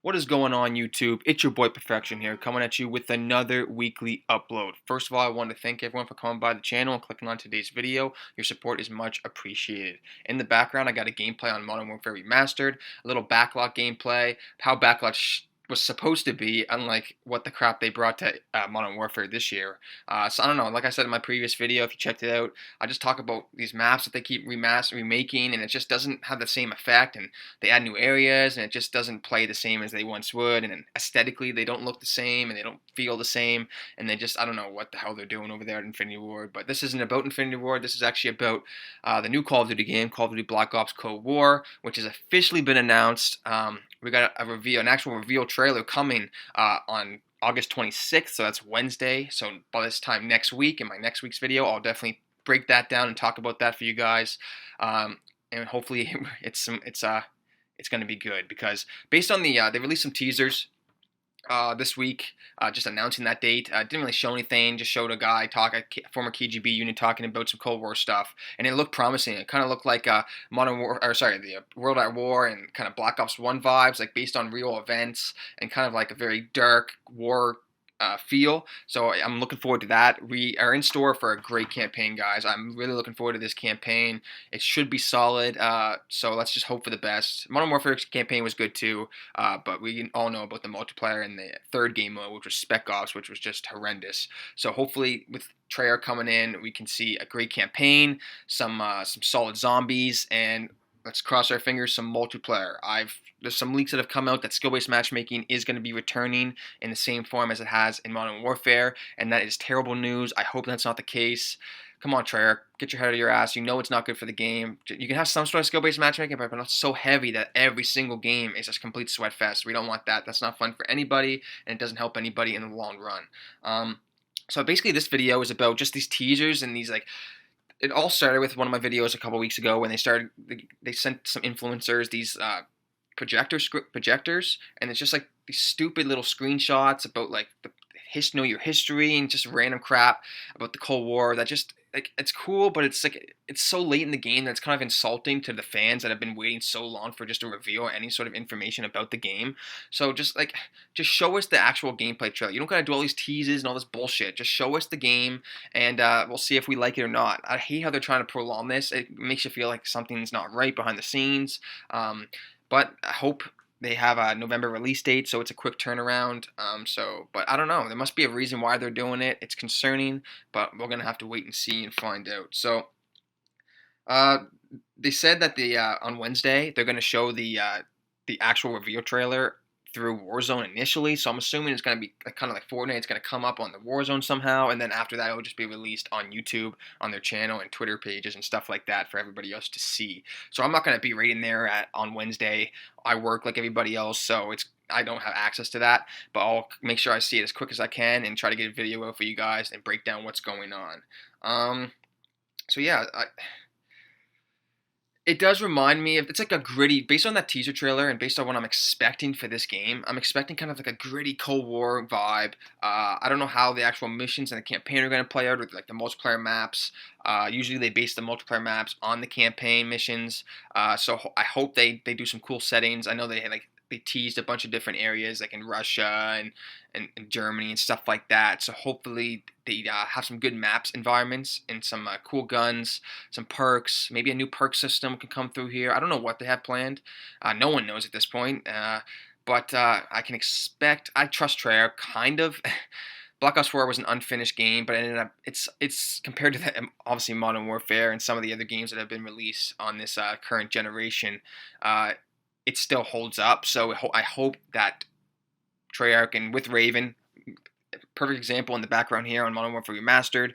What is going on, YouTube? It's your boy Perfection here, coming at you with another weekly upload. First of all, I want to thank everyone for coming by the channel and clicking on today's video. Your support is much appreciated. In the background, I got a gameplay on Modern Warfare Remastered, a little backlot gameplay, how backlot was supposed to be, unlike what the crap they brought to Modern Warfare this year. So I don't know, like I said in my previous video, if you checked it out, I just talk about these maps that they keep remaking, and it just doesn't have the same effect, and they add new areas, and it just doesn't play the same as they once would, and aesthetically they don't look the same, and they don't feel the same, and they just, I don't know what the hell they're doing over there at Infinity Ward. But this isn't about Infinity Ward. This is actually about the new Call of Duty game, Call of Duty Black Ops Cold War, which has officially been announced. We got a reveal, an actual reveal trailer coming on August 26th, so that's Wednesday. So by this time next week, in my next week's video, I'll definitely break that down and talk about that for you guys. And hopefully it's going to be good, because based on the they released some teasers this week, just announcing that date. Didn't really show anything, just showed a guy a former KGB unit talking about some Cold War stuff, and it looked promising. It kind of looked like Modern War, or sorry, the World at War and kind of Black Ops 1 vibes, like based on real events and kind of like a very dark war feel. So I'm looking forward to that. We are in store for a great campaign, guys. I'm really looking forward to this campaign. It should be solid. So let's just hope for the best. Modern Warfare campaign was good too, but we all know about the multiplayer in the third game mode, which was Spec Ops, which was just horrendous. So hopefully with Treyarch coming in, we can see a great campaign, some solid zombies, and let's cross our fingers, some multiplayer. There's some leaks that have come out that skill-based matchmaking is going to be returning in the same form as it has in Modern Warfare, and that is terrible news. I hope that's not the case. Come on, Treyarch, get your head out of your ass. You know it's not good for the game. You can have some sort of skill-based matchmaking, but not so heavy that every single game is a complete sweat fest. We don't want that. That's not fun for anybody, and it doesn't help anybody in the long run. So basically, this video is about just these teasers and these it all started with one of my videos a couple weeks ago when they sent some influencers these projectors, and it's just like these stupid little screenshots about like know your history and just random crap about the Cold War that just it's cool, but it's like it's so late in the game that it's kind of insulting to the fans that have been waiting so long for just a reveal or any sort of information about the game. So just show us the actual gameplay trailer. You don't gotta do all these teases and all this bullshit. Just show us the game, and we'll see if we like it or not. I hate how they're trying to prolong this. It makes you feel like something's not right behind the scenes. But I hope they have a November release date, so it's a quick turnaround. But I don't know. There must be a reason why they're doing it. It's concerning, but we're gonna have to wait and see and find out. So, they said that on Wednesday they're gonna show the actual reveal trailer through Warzone initially. So I'm assuming it's gonna be kind of like Fortnite. It's gonna come up on the Warzone somehow, and then after that it'll just be released on YouTube, on their channel and Twitter pages and stuff like that for everybody else to see. So I'm not gonna be right in there on Wednesday. I work like everybody else, so I don't have access to that, but I'll make sure I see it as quick as I can and try to get a video out for you guys and break down what's going on. So yeah, it does remind me of, it's like a gritty, based on that teaser trailer and based on what I'm expecting for this game, I'm expecting kind of like a gritty Cold War vibe. I don't know how the actual missions and the campaign are going to play out with like the multiplayer maps. Usually they base the multiplayer maps on the campaign missions. So I hope they do some cool settings. I know they teased a bunch of different areas like in Russia and Germany and stuff like that. So hopefully they have some good maps environments and some cool guns, some perks. Maybe a new perk system can come through here. I don't know what they have planned. No one knows at this point. But I can expect. I trust Treyarch kind of. Black Ops 4 was an unfinished game, but it ended up it's compared to obviously Modern Warfare and some of the other games that have been released on this current generation. It still holds up. So I hope that Treyarch, and with Raven, perfect example in the background here on Modern Warfare Remastered,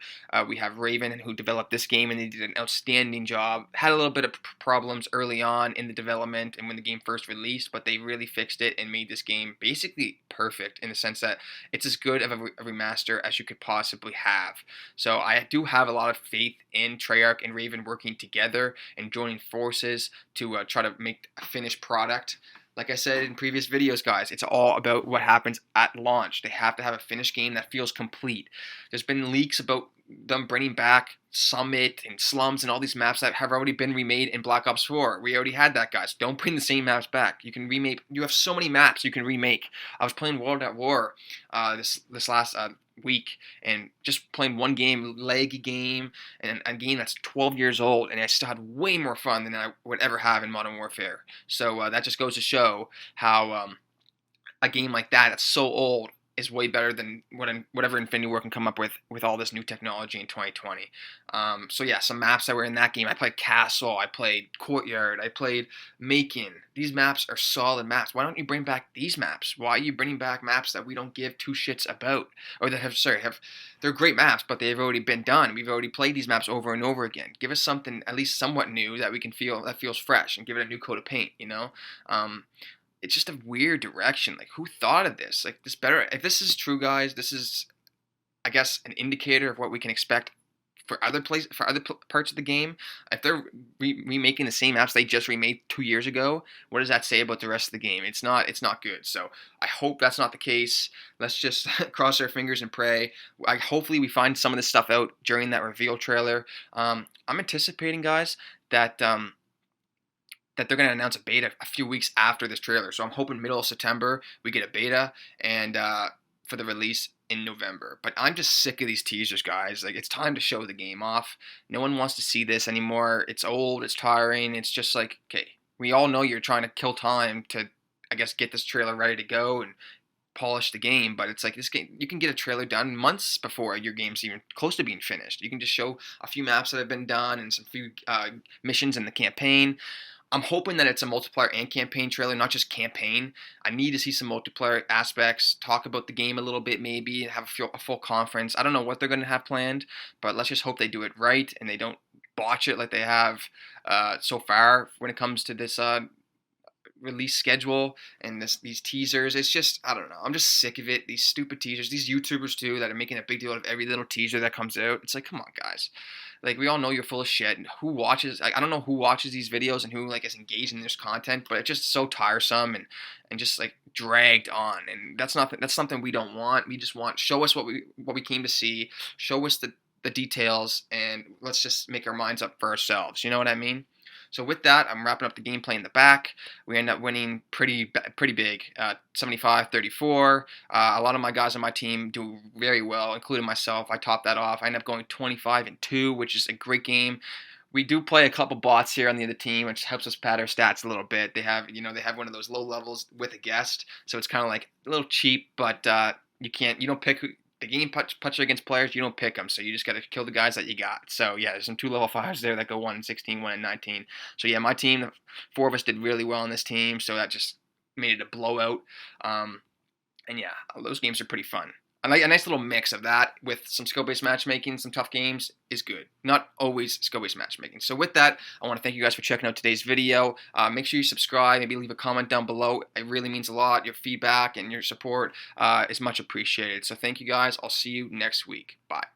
we have Raven, who developed this game, and they did an outstanding job. Had a little bit of problems early on in the development and when the game first released, but they really fixed it and made this game basically perfect in the sense that it's as good of a remaster as you could possibly have. So I do have a lot of faith in Treyarch and Raven working together and joining forces to try to make a finished product. Like I said in previous videos, guys, it's all about what happens at launch. They have to have a finished game that feels complete. There's been leaks about them bringing back Summit and Slums and all these maps that have already been remade in Black Ops 4. We already had that, guys. Don't bring the same maps back. You can remake. You have so many maps you can remake. I was playing World at War this last week, and just playing one game, laggy game, and a game that's 12 years old, and I still had way more fun than I would ever have in Modern Warfare. So that just goes to show how a game like that that's so old is way better than whatever Infinity Ward can come up with all this new technology in 2020. So yeah, some maps that were in that game. I played Castle, I played Courtyard, I played Macon. These maps are solid maps. Why don't you bring back these maps? Why are you bringing back maps that we don't give two shits about, or that have they're great maps, but they've already been done. We've already played these maps over and over again. Give us something at least somewhat new that we can feel that feels fresh, and give it a new coat of paint. It's just a weird direction. Like, who thought of this? Like, this better. If this is true, guys, this is, I guess, an indicator of what we can expect for other parts of the game. If they're remaking the same apps they just remade 2 years ago, what does that say about the rest of the game? It's not good. So I hope that's not the case. Let's just cross our fingers and pray. Hopefully we find some of this stuff out during that reveal trailer. I'm anticipating, guys, that they're going to announce a beta a few weeks after this trailer. So I'm hoping middle of September we get a beta and for the release in November. But I'm just sick of these teasers, guys. Like, it's time to show the game off. No one wants to see this anymore. It's old. It's tiring. It's just like, okay, we all know you're trying to kill time to, I guess, get this trailer ready to go and polish the game, but it's like this game, you can get a trailer done months before your game's even close to being finished. You can just show a few maps that have been done and some few missions in the campaign. I'm hoping that it's a multiplayer and campaign trailer, not just campaign. I need to see some multiplayer aspects, talk about the game a little bit maybe, have a full conference. I don't know what they're going to have planned, but let's just hope they do it right and they don't botch it like they have so far when it comes to this release schedule and these teasers. It's just, I don't know, I'm just sick of it. These stupid teasers, these YouTubers too that are making a big deal of every little teaser that comes out. It's like, come on, guys. Like, we all know you're full of shit. And who watches? I don't know who watches these videos and who like is engaged in this content, but it's just so tiresome and just like dragged on. And that's something we don't want. We just want, show us what we came to see. Show us the details, and let's just make our minds up for ourselves. You know what I mean? So with that, I'm wrapping up the gameplay in the back. We end up winning pretty big, 75-34. A lot of my guys on my team do very well, including myself. I topped that off. I end up going 25-2, which is a great game. We do play a couple bots here on the other team, which helps us pad our stats a little bit. They have one of those low levels with a guest, so it's kind of like a little cheap, but you don't pick the game puts you against players, you don't pick them, so you just got to kill the guys that you got. So yeah, there's some 2 level 5s there that go 1-16, 1-19. So yeah, my team, 4 of us did really well on this team, so that just made it a blowout. And yeah, those games are pretty fun. A nice little mix of that with some skill-based matchmaking, some tough games is good. Not always skill-based matchmaking. So with that, I want to thank you guys for checking out today's video. Make sure you subscribe, maybe leave a comment down below. It really means a lot. Your feedback and your support is much appreciated. So thank you guys. I'll see you next week. Bye.